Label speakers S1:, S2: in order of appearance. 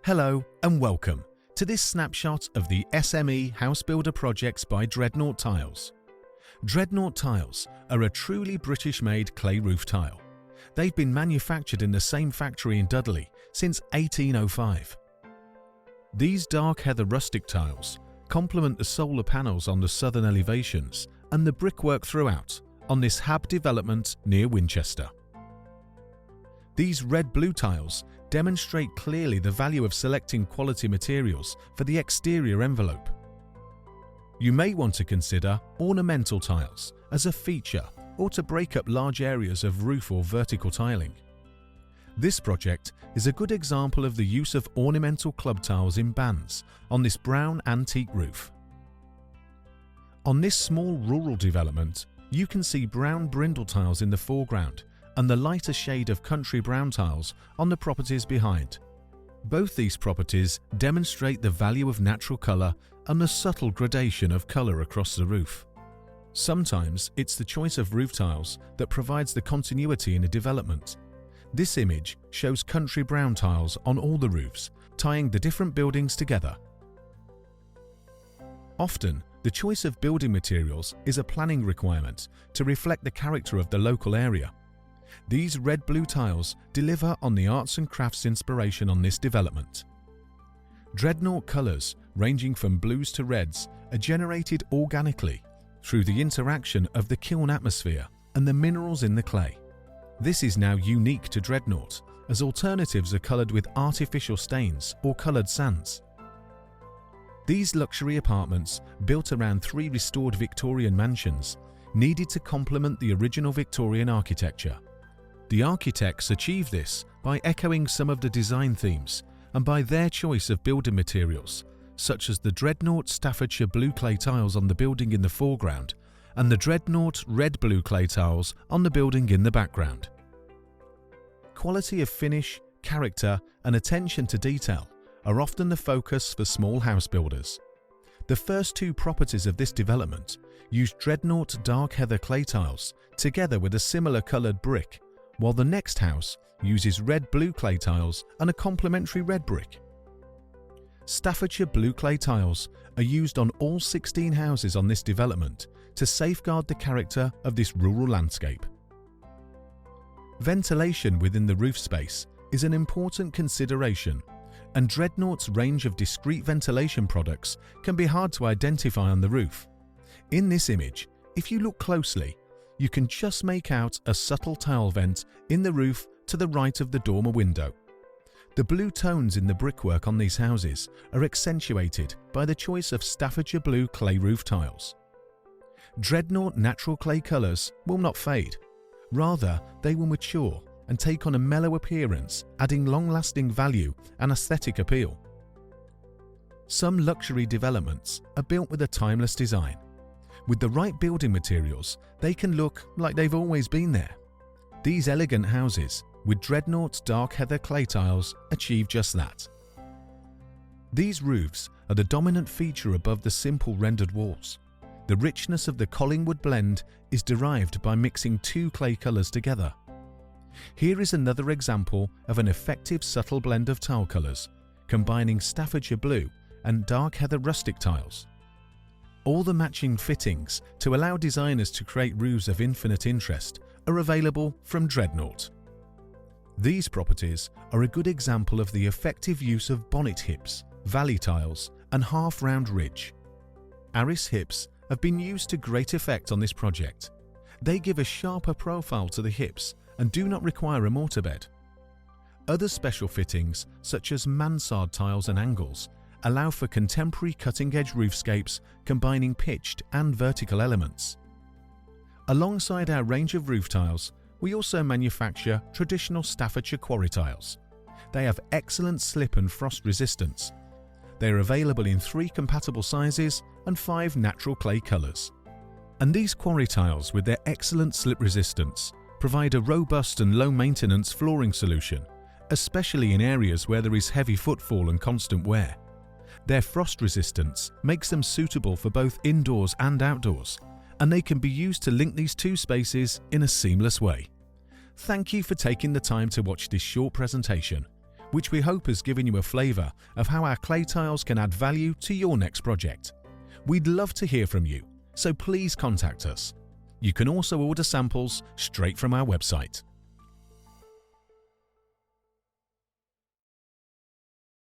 S1: Hello and welcome to this snapshot of the SME house builder projects by Dreadnought Tiles. Dreadnought Tiles are a truly British-made clay roof tile. They've been manufactured in the same factory in Dudley since 1805. These dark heather rustic tiles complement the solar panels on the southern elevations and the brickwork throughout on this HAB development near Winchester. These red-blue tiles demonstrate clearly the value of selecting quality materials for the exterior envelope. You may want to consider ornamental tiles as a feature or to break up large areas of roof or vertical tiling. This project is a good example of the use of ornamental club tiles in bands on this brown antique roof. On this small rural development, you can see brown brindle tiles in the foreground and the lighter shade of country brown tiles on the properties behind. Both these properties demonstrate the value of natural colour and the subtle gradation of colour across the roof. Sometimes it's the choice of roof tiles that provides the continuity in a development. This image shows country brown tiles on all the roofs, tying the different buildings together. Often, the choice of building materials is a planning requirement to reflect the character of the local area. These red-blue tiles deliver on the arts and crafts inspiration on this development. Dreadnought colours, ranging from blues to reds, are generated organically through the interaction of the kiln atmosphere and the minerals in the clay. This is now unique to Dreadnought, as alternatives are coloured with artificial stains or coloured sands. These luxury apartments, built around 3 restored Victorian mansions, needed to complement the original Victorian architecture. The architects achieved this by echoing some of the design themes and by their choice of building materials, such as the Dreadnought Staffordshire blue clay tiles on the building in the foreground and the Dreadnought red-blue clay tiles on the building in the background. Quality of finish, character and attention to detail are often the focus for small house builders. The first 2 properties of this development use Dreadnought dark heather clay tiles together with a similar coloured brick, while the next house uses red-blue clay tiles and a complementary red brick. Staffordshire blue clay tiles are used on all 16 houses on this development to safeguard the character of this rural landscape. Ventilation within the roof space is an important consideration, and Dreadnought's range of discrete ventilation products can be hard to identify on the roof. In this image, if you look closely, you can just make out a subtle tile vent in the roof to the right of the dormer window. The blue tones in the brickwork on these houses are accentuated by the choice of Staffordshire blue clay roof tiles. Dreadnought natural clay colours will not fade. Rather, they will mature and take on a mellow appearance, adding long-lasting value and aesthetic appeal. Some luxury developments are built with a timeless design. With the right building materials, they can look like they've always been there. These elegant houses with Dreadnought dark heather clay tiles achieve just that. These roofs are the dominant feature above the simple rendered walls. The richness of the Collingwood blend is derived by mixing 2 clay colours together. Here is another example of an effective subtle blend of tile colours, combining Staffordshire blue and dark heather rustic tiles. All the matching fittings to allow designers to create roofs of infinite interest are available from Dreadnought. These properties are a good example of the effective use of bonnet hips, valley tiles and half-round ridge. Arris hips have been used to great effect on this project. They give a sharper profile to the hips and do not require a mortar bed. Other special fittings, such as mansard tiles and angles, allow for contemporary cutting-edge roofscapes combining pitched and vertical elements. Alongside our range of roof tiles, we also manufacture traditional Staffordshire quarry tiles. They have excellent slip and frost resistance. They are available in 3 compatible sizes and 5 natural clay colours. And these quarry tiles, with their excellent slip resistance, provide a robust and low-maintenance flooring solution, especially in areas where there is heavy footfall and constant wear. Their frost resistance makes them suitable for both indoors and outdoors, and they can be used to link these 2 spaces in a seamless way. Thank you for taking the time to watch this short presentation. which we hope has given you a flavour of how our clay tiles can add value to your next project. We'd love to hear from you, so please contact us. You can also order samples straight from our website.